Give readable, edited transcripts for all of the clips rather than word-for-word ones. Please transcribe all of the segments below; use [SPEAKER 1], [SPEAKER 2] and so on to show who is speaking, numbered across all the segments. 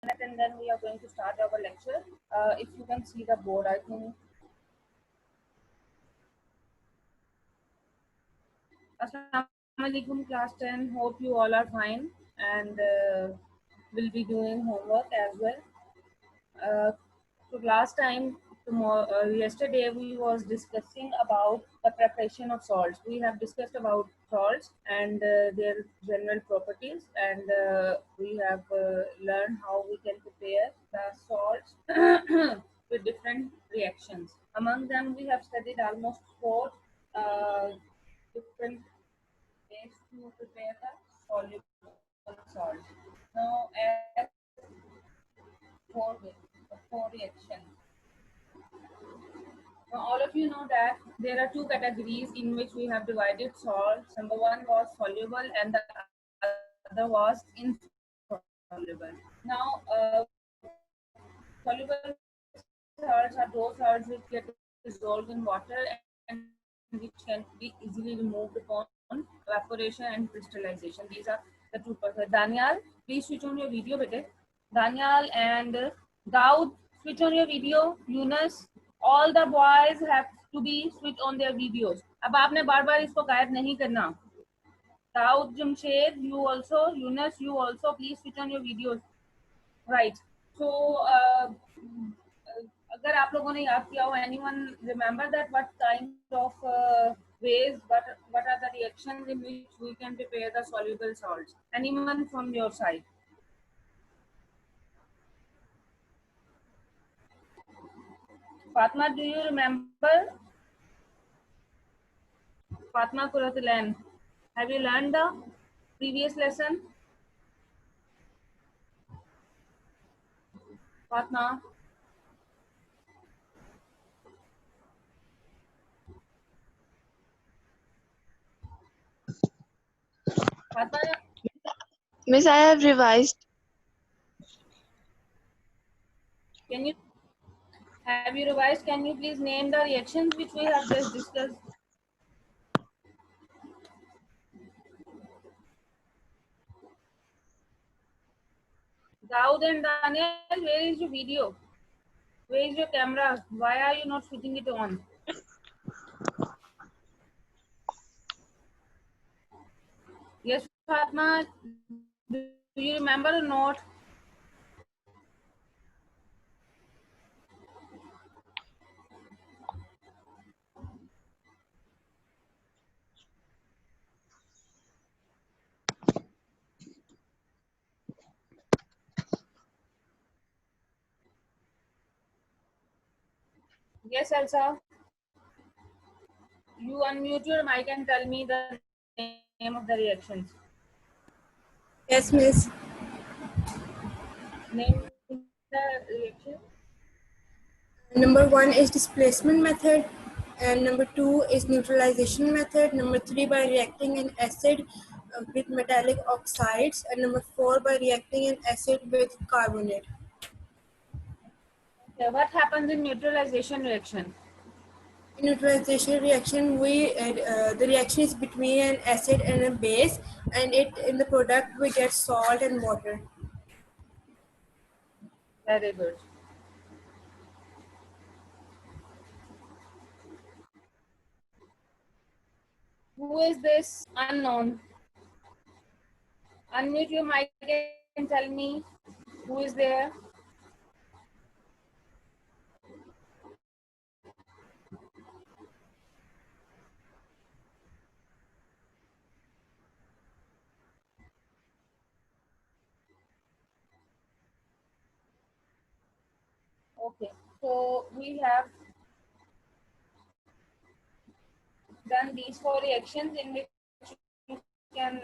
[SPEAKER 1] and then we are going to start our lecture. If you can see the board, I think. Assalamualaikum class 10. Hope you all are fine and will be doing homework as well. So last time, yesterday we was discussing about the preparation of salts. We have discussed about salts and their general properties, and we have learned how we can prepare the salts with different reactions. Among them, we have studied almost four different ways to prepare the soluble salt. Now, as four reactions. Now, all of you know that there are two categories in which we have divided salts. Number one was soluble and the other was insoluble. Now, soluble salts are those salts which get dissolved in water and which can be easily removed upon evaporation and crystallization. These are the two processes. Daniel, please switch on your video, bete. Daniel and Daud, switch on your video. Yunus, all the boys have to be switch on their videos. अब आपने बार बार इसको गायब नहीं करना. Daud, Jamshed, you also. Yunus, you also. Please switch on your videos. Right. So, अगर आप लोगों ने याद किया हो, anyone remember that what kind of ways, what are the reactions in which we can prepare the soluble salts? Anyone from your side? Fatma, do you remember? Fatma Kuratulan, have you learned the previous lesson? Fatma? Fatma?
[SPEAKER 2] Miss, I have revised.
[SPEAKER 1] Can you have you revised? Can you please name the reactions which we have just discussed? Daud and Daniel, where is your video? Where is your camera? Why are you not switching it on? Yes, Fatma, do you remember or not? Yes, Elsa. You unmute your mic and tell me the name of the reactions.
[SPEAKER 3] Yes, miss.
[SPEAKER 1] Name the reaction.
[SPEAKER 3] Number 1 is displacement method, and number 2 is neutralization method. Number 3 by reacting an acid with metallic oxides, and number 4 by reacting an acid with carbonate.
[SPEAKER 1] Okay, what happens in neutralization reaction?
[SPEAKER 3] In neutralization reaction, the reaction is between an acid and a base, and in the product we get salt and water.
[SPEAKER 1] Very good. Who is this unknown? Unmute your mic and tell me who is there. Okay, so we have done these four reactions in which you can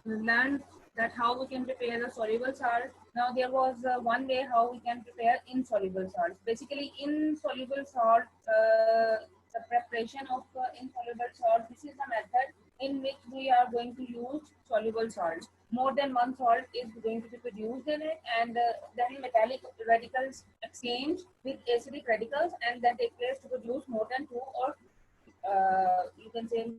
[SPEAKER 1] learn that how we can prepare the soluble salt. Now there was one way how we can prepare insoluble salts. Basically, insoluble salt, the preparation of insoluble salt, this is the method in which we are going to use soluble salts. More than one salt is going to be produced in it, and then metallic radicals exchange with acidic radicals, and then take place to produce more than two or you can say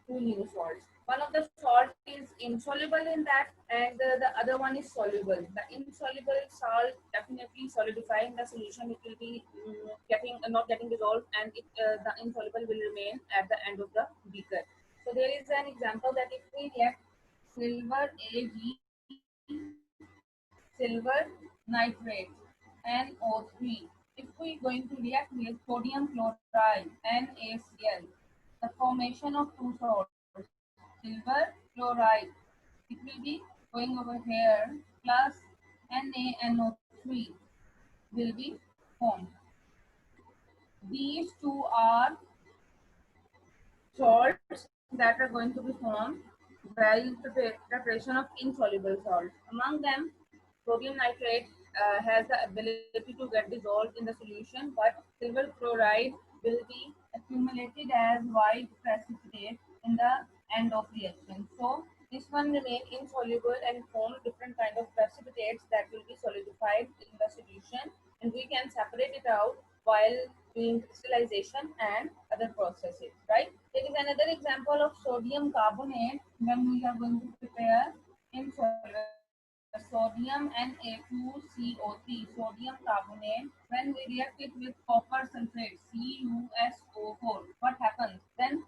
[SPEAKER 1] two new salts. One of the salt is insoluble in that, and the other one is soluble. The insoluble salt definitely solidifying the solution. It will be not getting dissolved, and the insoluble will remain at the end of the beaker. So there is an example that if we react silver Ag, silver nitrate, NO3. If we going to react with sodium chloride, NaCl, the formation of two salts, silver chloride, it will be going over here, plus NaNO3 will be formed. These two are salts that are going to be formed by preparation of insoluble salt. Among them, sodium nitrate has the ability to get dissolved in the solution, but silver chloride will be accumulated as white precipitate in the end of reaction. So this one remain insoluble and form different kind of precipitates that will be solidified in the solution, and we can separate it out while doing crystallization and other processes, right? There is another example of sodium carbonate when we are going to prepare insoluble sodium Na2CO3, sodium carbonate. When we react it with copper sulfate, CuSO4, what happens? Then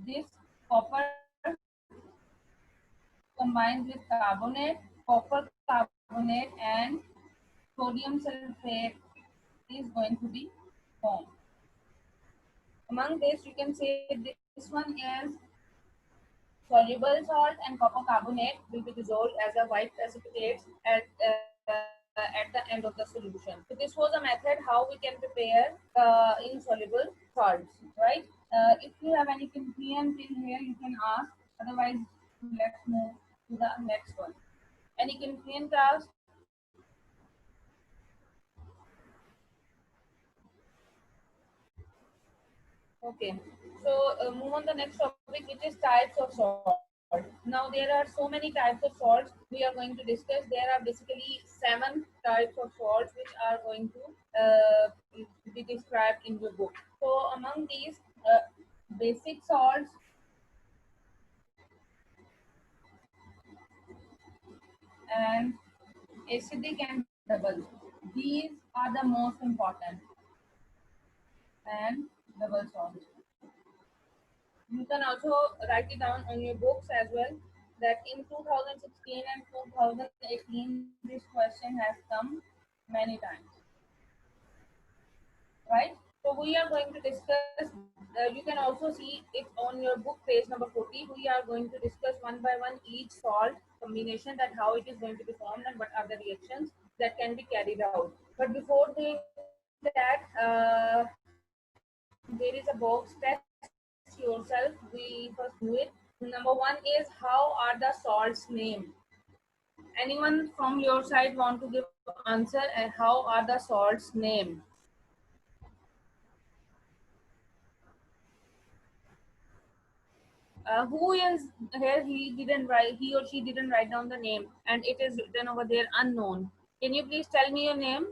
[SPEAKER 1] this copper combines with carbonate, copper carbonate, and sodium sulfate is going to be formed. Among this, you can say this one is soluble salt and copper carbonate will be dissolved as a white precipitate at the end of the solution. So this was a method how we can prepare insoluble salts, right? If you have any confusion till here, you can ask. Otherwise, let's move to the next one. Any confusion, class? Okay, so move on the next topic, which is types of salt. Now there are so many types of salts we are going to discuss. There are basically 7 types of salts which are going to be described in the book. So among these, basic salts, and acidic and double. These are the most important, and double salts. You can also write it down on your books as well, that in 2016 and 2018 this question has come many times, right? So we are going to discuss, you can also see it on your book page number 40. We are going to discuss one by one each salt combination, that how it is going to be formed and what are the reactions that can be carried out. But before doing that, there is a box, test yourself. We first do it. Number 1 is, how are the salts named? Anyone from your side want to give answer, and how are the salts named? Who is here? He or she didn't write down the name, and it is written over there unknown. Can you please tell me your name?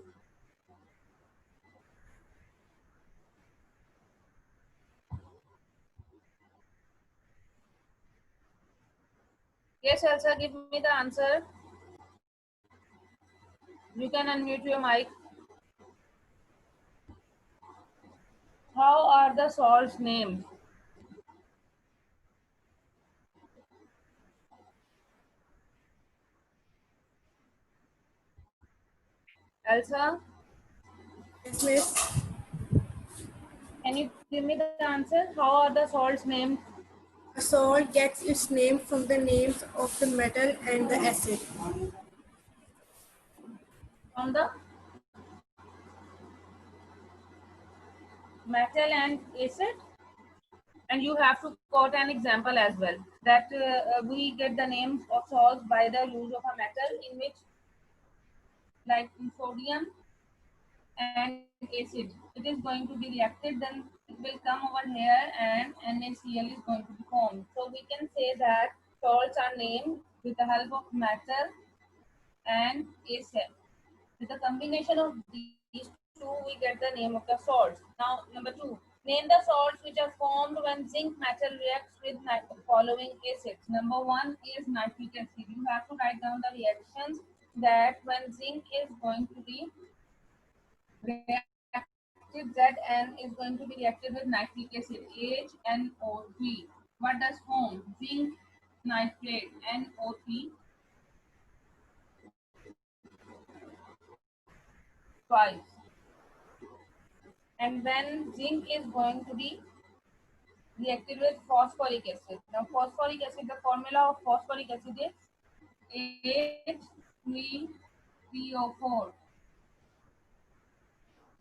[SPEAKER 1] Yes, Elsa, give me the answer. You can unmute your mic. How are the salts named? Elsa,
[SPEAKER 3] Yes, miss.
[SPEAKER 1] can you give me the answer? How are the salts named?
[SPEAKER 3] A salt gets its name from the names of the metal and the acid.
[SPEAKER 1] From the metal and acid? And you have to quote an example as well, that we get the names of salts by the use of a metal in which, like sodium and acid, it is going to be reacted, then it will come over here and NaCl is going to be formed. So we can say that salts are named with the help of metal and acid. With the combination of these two, we get the name of the salts. Now, number 2, Name the salts which are formed when zinc metal reacts with following acids. Number one is nitric acid. You have to write down the reactions that when zinc is going to be reacted, Zn is going to be reacted with nitric acid, HNO3. What does form? Zinc nitrate, NO3 twice. And then zinc is going to be reacted with phosphoric acid. Now phosphoric acid, the formula of phosphoric acid is H3PO4.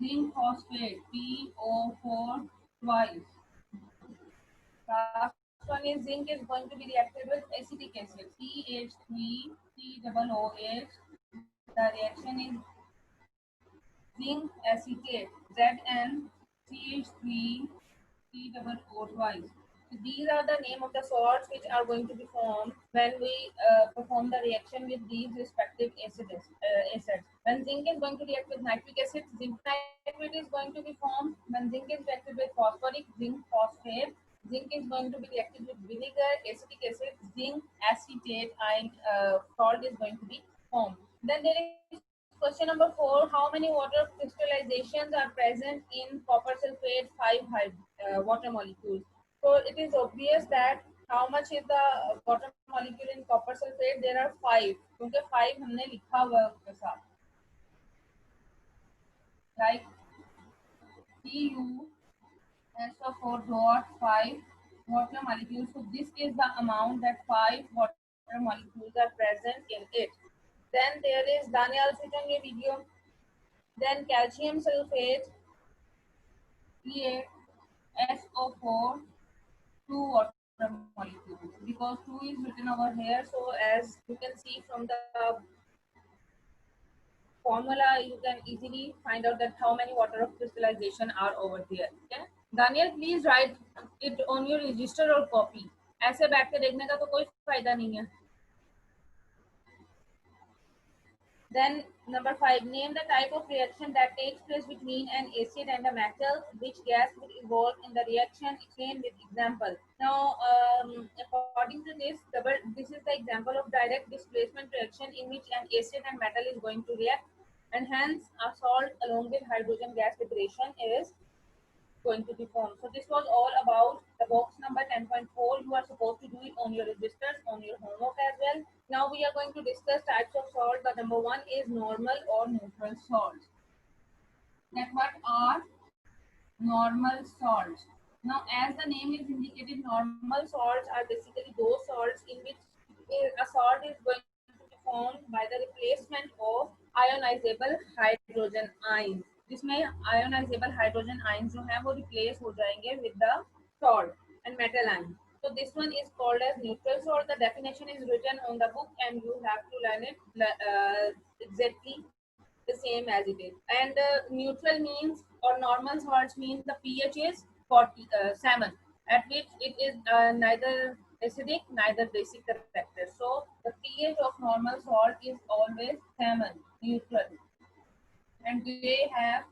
[SPEAKER 1] Zinc phosphate, PO4 twice. Last one is zinc is going to be reacted with acetic acid, CH3, COOH. The reaction is zinc acetate, ZnCH3, COO twice. So these are the name of the salts which are going to be formed when we perform the reaction with these respective acids. When zinc is going to react with nitric acid, zinc nitrate is going to be formed. When zinc is reacted with phosphoric, zinc phosphate. Zinc is going to be reacted with vinegar, acetic acid, zinc acetate, and salt is going to be formed. Then there is question number 4. How many water crystallizations are present in copper sulfate 5 water molecules? So it is obvious that how much is the water molecule in copper sulfate? There are 5. क्योंकि 5 हमने लिखा हुआ है उसके साथ. Like Cu SO4.5 water molecules. So this is the amount that 5 water molecules are present in it. Then there is Daniel switch on your video. Then calcium sulfate, PaSO4, 2 water molecules. Because 2 is written over here, so as you can see from the formula, you can easily find out that how many water of crystallization are over here. Okay? Daniel, please write it on your register or copy. ऐसे बैठ के देखने का तो कोई फायदा नहीं है. Then number 5, name the type of reaction that takes place between an acid and a metal. Which gas would evolve in the reaction? Explain with example. Now, according to this, this is the example of direct displacement reaction in which an acid and metal is going to react, and hence a salt along with hydrogen gas liberation is going to be formed. So this was all about the box number 10.4. You are supposed to do it on your registers, on your homework as well. Now we are going to discuss types of salt. The number 1 is normal or neutral salts. That what are normal salts? Now as the name is indicated, normal salts are basically those salts in which a salt is going to be formed by the replacement of ionizable hydrogen ions. जिसमें ionizable hydrogen ions जो हैं वो replace हो जाएंगे with the salt and metal ion. So this one is called as neutral salt. The definition is written on the book and you have to learn it exactly the same as it is. And neutral means, or normal salts means the pH is 7, at which it is neither acidic neither basic character. So the pH of normal salt is always 7, neutral, and they have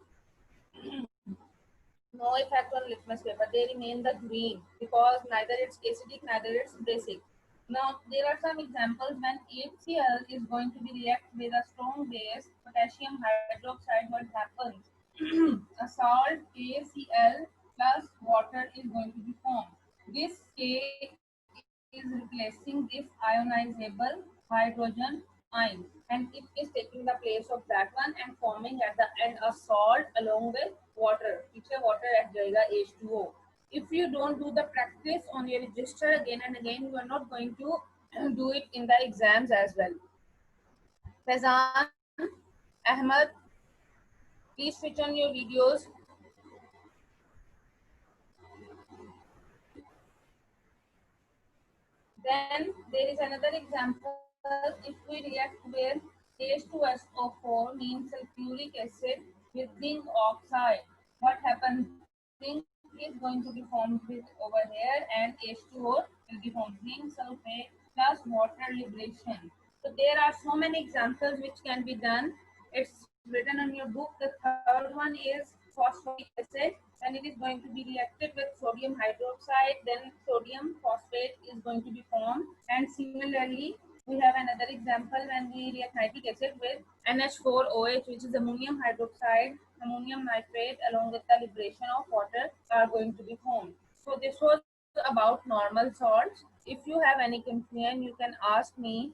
[SPEAKER 1] no effect on litmus paper. They remain the green because neither it's acidic neither it's basic. Now there are some examples when HCl is going to be react with a strong base potassium hydroxide. What happens? A salt KCl plus water is going to be formed. This K is replacing this ionizable hydrogen ion, and it is taking the place of that one and forming at the end a salt along with water. It's a water at jayega H2O. If you don't do the practice on your register again and again, you are not going to do it in the exams as well. Faizan Ahmed, please switch on your videos. Then there is another example. If we react with H2SO4 means sulfuric acid with zinc oxide, what happens? Zinc is going to be formed with over here and H2O will be formed. Zinc sulfate plus water liberation. So there are so many examples which can be done. It's written on your book. The third one is phosphoric acid. When it is going to be reacted with sodium hydroxide, then sodium phosphate is going to be formed. And similarly, we have another example when we react nitric acid with NH4OH, which is ammonium hydroxide, ammonium nitrate, along with the liberation of water are going to be formed. So this was about normal salts. If you have any confusion, you can ask me.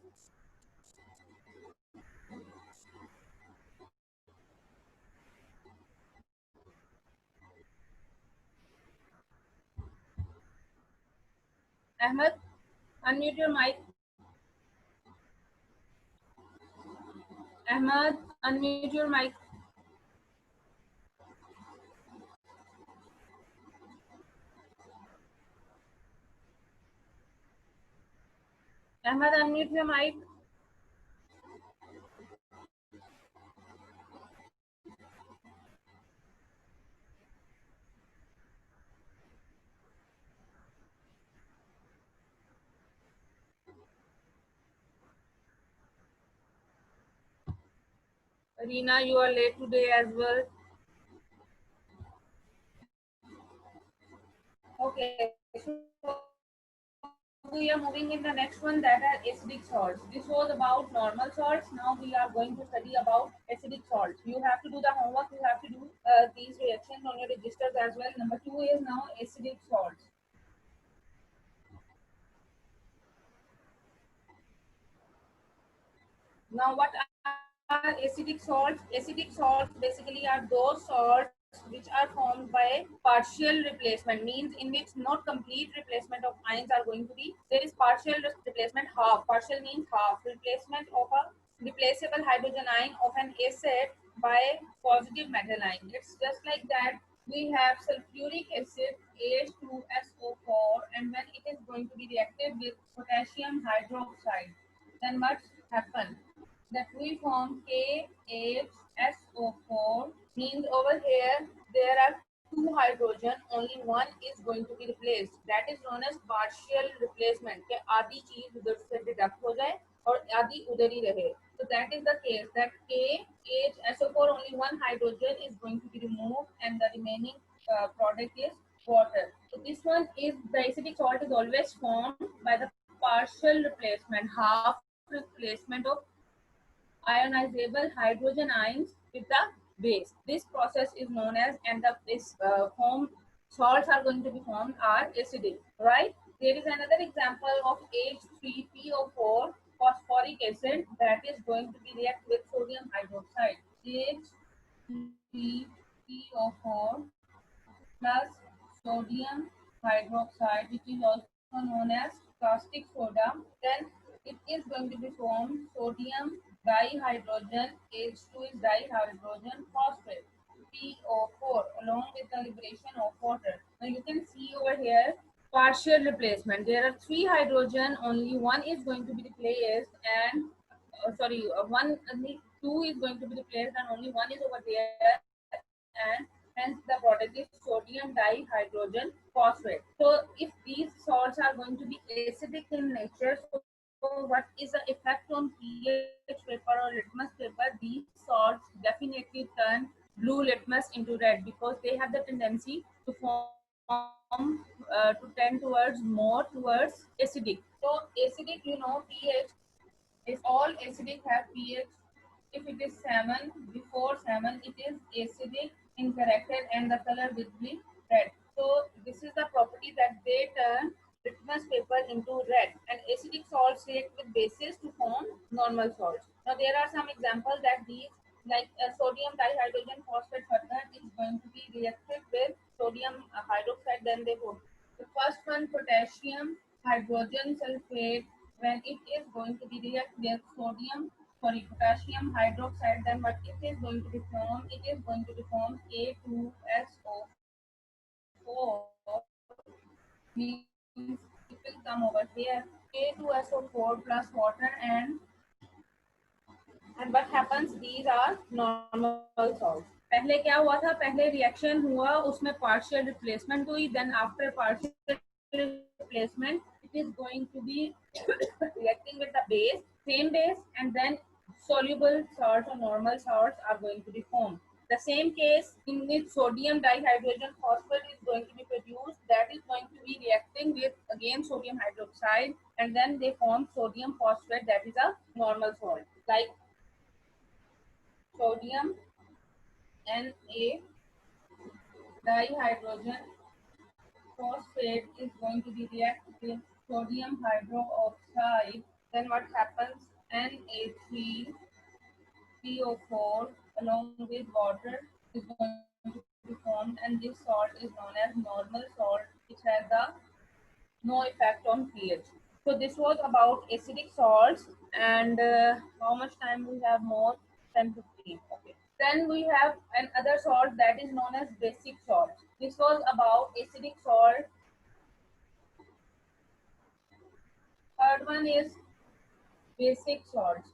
[SPEAKER 1] Ahmed, unmute your mic. Ahmed, unmute your mic. Ahmed, unmute your mic. Rina, you are late today as well. Okay, so we are moving in the next one, that are acidic salts. This was about normal salts. Now we are going to study about acidic salts. You have to do the homework. You have to do these reactions on your registers as well. Number 2 is now acidic salts. Now, what are acidic salts? Acidic salts basically are those salts which are formed by partial replacement, means in which not complete replacement of ions are going to be. There is partial replacement, half. Partial means half. Replacement of a replaceable hydrogen ion of an acid by positive metal ion. It's just like that. We have sulfuric acid H2SO4, and when it is going to be reacted with potassium hydroxide, then what happens? That we form KHSO4, means over here there are two hydrogen, only one is going to be replaced. That is known as partial replacement. कि आधी चीज उधर से deduct हो जाए और आधी उधर ही रहे. So that is the case, that KHSO4, only one hydrogen is going to be removed and the remaining product is water. So this one is, the acidic salt is always formed by the partial replacement, half replacement of ionizable hydrogen ions with the base. This process is known as, and this form salts are going to be formed are acidic, right? There is another example of H3PO4 phosphoric acid that is going to be react with sodium hydroxide. H3PO4 plus sodium hydroxide, which is also known as caustic soda. Then it is going to be formed sodium dihydrogen, H2 is dihydrogen phosphate, PO4, along with the liberation of water. Now you can see over here partial replacement. There are three hydrogen, only one is going to be replaced, and only two is going to be replaced, and only one is over there, and hence the product is sodium dihydrogen phosphate. So if these salts are going to be acidic in nature, so what is the effect on pH paper or litmus paper? These salts definitely turn blue litmus into red, because they have the tendency to form to tend towards more towards acidic. So acidic, you know, pH is, all acidic have pH. If it is 7, before 7, it is acidic in character and the color will be red. So this is the property that they turn litmus paper into red, and acidic salts react with bases to form normal salts. Now there are some examples that these, like sodium dihydrogen phosphate further is going to be reacted with sodium hydroxide, then they form. The first one, potassium hydrogen sulfate, when it is going to be react with potassium hydroxide, then what it is going to be formed? It is going to be formed K2SO4, means it will come over here, K2SO4 plus water, and what happens? These are normal salts. पहले क्या हुआ था? पहले reaction हुआ, उसमें partial replacement हुई, then after partial replacement it is going to be reacting with the base, same base, and then soluble salts or normal salts are going to be formed. The same case in which sodium dihydrogen phosphate is going to be produced, that is going to be reacting with again sodium hydroxide, and then they form sodium phosphate, that is a normal salt. Like sodium Na dihydrogen phosphate is going to be reacted with sodium hydroxide. Then what happens? Na3PO4 along with water is going to be formed, and this salt is known as normal salt, which has no effect on pH. So this was about acidic salts, and how much time we have more? 10:15. Okay. Then we have another salt that is known as basic salt. This was about acidic salt. Third one is basic salts.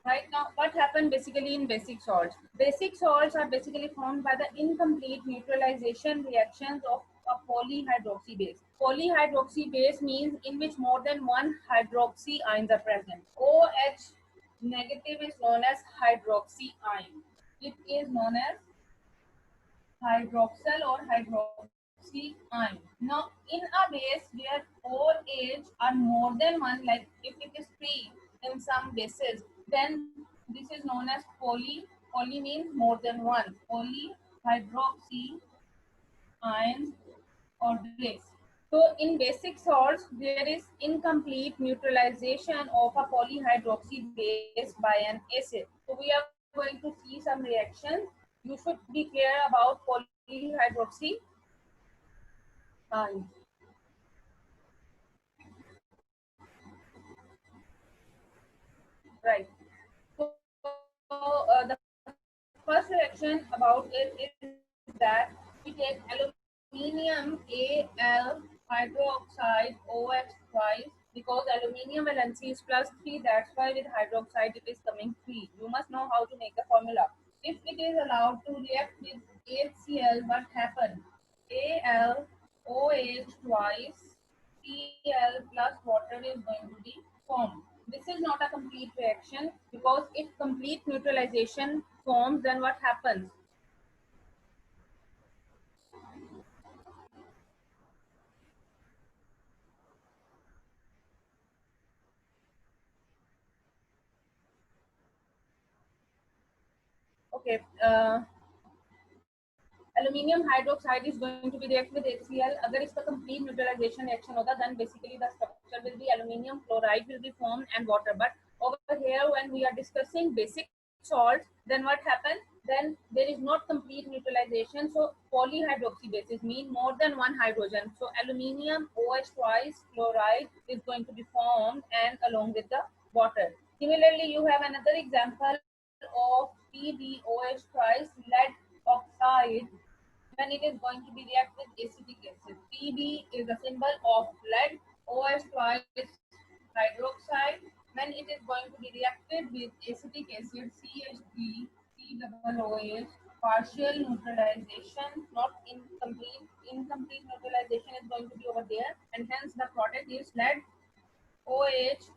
[SPEAKER 1] Right now, what happened basically in basic salts? Basic salts are basically formed by the incomplete neutralization reactions of a polyhydroxy base. Polyhydroxy base means in which more than one hydroxy ions are present. OH negative is known as hydroxy ion. It is known as hydroxyl or hydroxy ion. Now, in a base where OH are more than one, like if it is three in some bases, then this is known as poly. Poly means more than one. Polyhydroxy ions or base. So in basic salts, there is incomplete neutralization of a polyhydroxy base by an acid. So we are going to see some reactions. You should be clear about polyhydroxy ions. Right. So the first reaction about it is that we take aluminium Al hydroxide OH twice, because aluminium valency is +3. That's why with hydroxide it is coming 3. You must know how to make the formula. If it is allowed to react with HCl, what happens? Al OH twice, Cl plus water is going to be formed. This is not a complete reaction, because if complete neutralization forms, then what happens? Okay, aluminium hydroxide is going to be react with HCl. अगर इसका complete neutralization reaction होता, then basically the structure will be aluminium chloride will be formed and water. But over here, when we are discussing basic salts, then what happens? Then there is not complete neutralization. So polyhydroxy bases mean more than one hydrogen. So aluminium OH twice chloride is going to be formed and along with the water. Similarly, you have another example of PbOH twice lead oxide when it is going to be react with acetic acid. Pb is a symbol of lead. OH twice hydroxide. When it is going to be reacted with acetic acid, CH3, COOH, partial neutralization, not incomplete. Incomplete neutralization is going to be over there, and hence the product is lead, OH,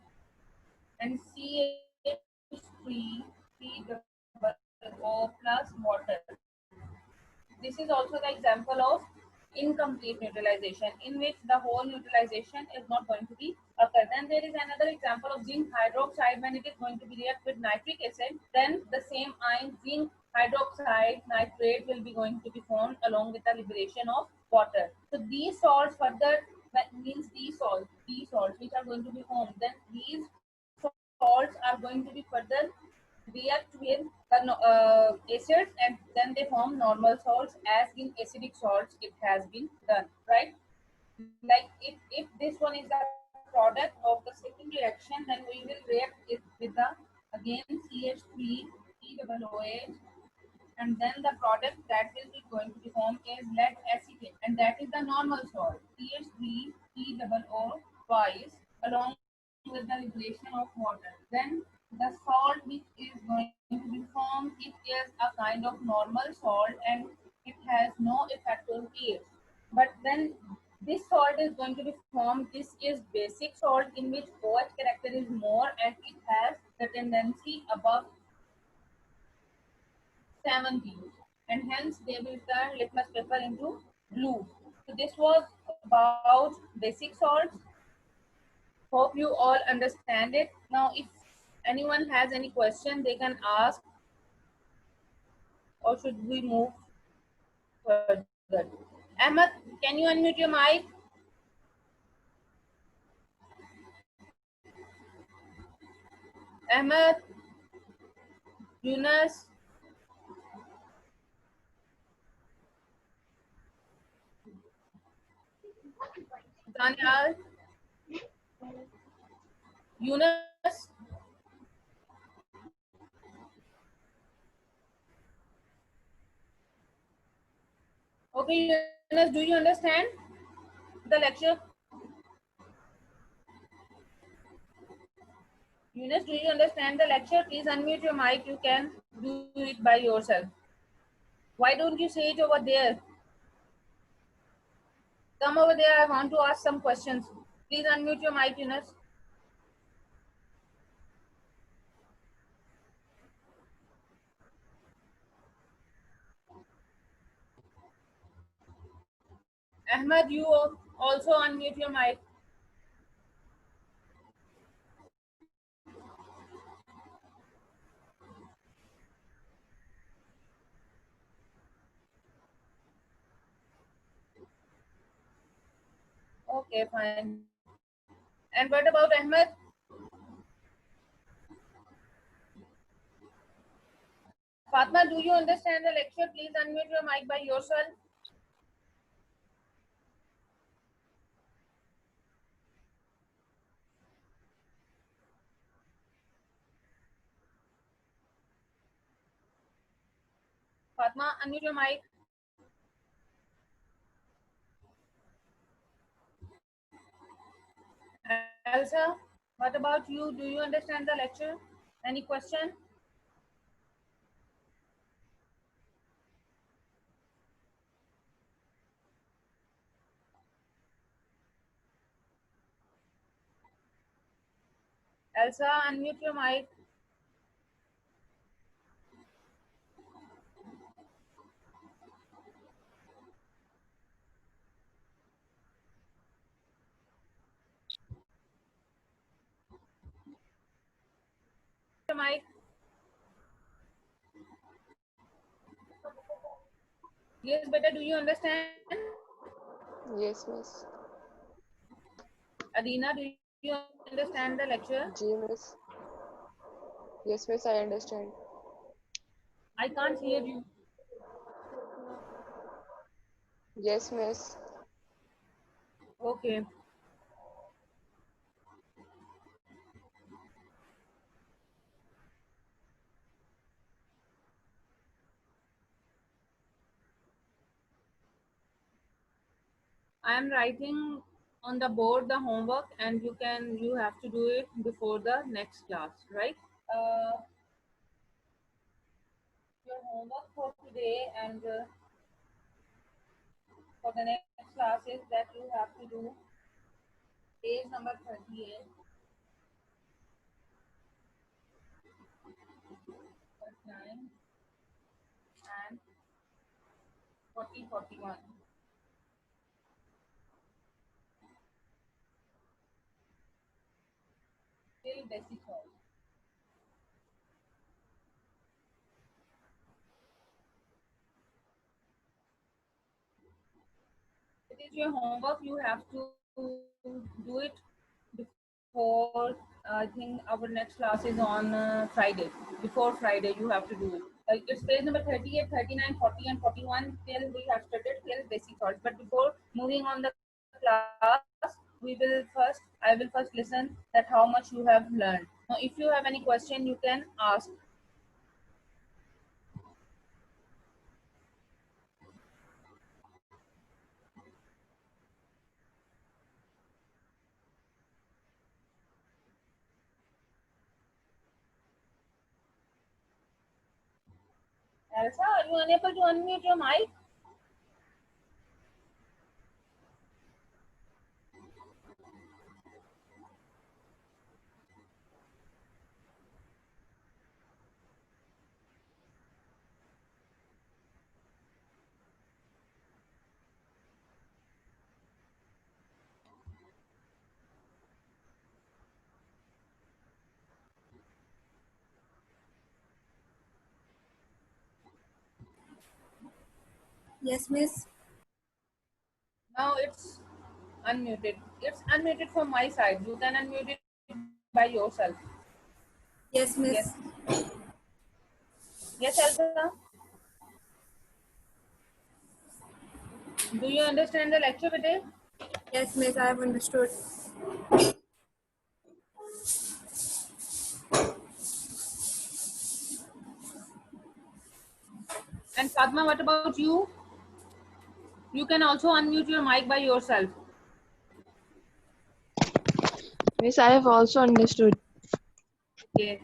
[SPEAKER 1] and CH3, COO plus water. This is also the example of incomplete neutralization, in which the whole neutralization is not going to be occur. Then there is another example of zinc hydroxide. When it is going to be react with nitric acid, then the same ion zinc hydroxide nitrate will be going to be formed along with the liberation of water. So these salts further, that means these salts which are going to be formed, then these salts are going to be further react with acids, and then they form normal salts, as in acidic salts it has been done, right? Like if this one is the product of the second reaction, then we will react it with the again CH3 COOH, and then the product that will be going to be formed is lead acetate, and that is the normal salt CH3 COO twice along with the liberation of water. Then the salt which is going to be formed, it is a kind of normal salt and it has no effect on pH. But then this salt is going to be formed. This is basic salt in which OH character is more and it has the tendency above 70, and hence they will turn litmus paper into blue. So this was about basic salts. Hope you all understand it. Now, if anyone has any question, they can ask, or should we move further? Ahmed, can you unmute your mic? Ahmed, Yunus, Daniel, Yunus. Okay, Yunus, do you understand the lecture? Yunus, do you understand the lecture? Please unmute your mic. You can do it by yourself. Why don't you say it over there? Come over there. I want to ask some questions. Please unmute your mic, Yunus. Ahmed, you also unmute your mic. Okay, fine. And what about Ahmed? Fatma, do you understand the lecture? Please unmute your mic by yourself. Fatma, unmute your mic. Elsa, what about you? Do you understand the lecture? Any question? Elsa, unmute your mic. Your mic. Yes, better. Do you understand?
[SPEAKER 2] Yes, miss.
[SPEAKER 1] Adina, do you understand the lecture?
[SPEAKER 2] G, miss. Yes, miss, I understand.
[SPEAKER 1] I can't hear you.
[SPEAKER 2] Yes, miss.
[SPEAKER 1] Okay. I am writing on the board the homework, and you have to do it before the next class, right? Uh, your homework for today and for the next class is that you have to do page number 38, 39, and 40, 41. Till basic solve. It is your homework. You have to do it before. I think our next class is on Friday. Before Friday, you have to do it. It's page number 38, 39, 40, and 41 till we have studied till basic solve. But before moving on the class, I will first listen that how much you have learned. Now, if you have any question, you can ask. Elsa, are you unable to unmute your mic?
[SPEAKER 3] Yes, miss.
[SPEAKER 1] Now it's unmuted. It's unmuted from my side. You can unmute it by yourself.
[SPEAKER 3] Yes, miss.
[SPEAKER 1] Yes. Yes, Elsa. Do you understand the lecture today?
[SPEAKER 3] Yes, miss. I have understood.
[SPEAKER 1] And Padma, what about you? You can also unmute your mic by yourself.
[SPEAKER 2] Miss, I have also understood.
[SPEAKER 1] Okay.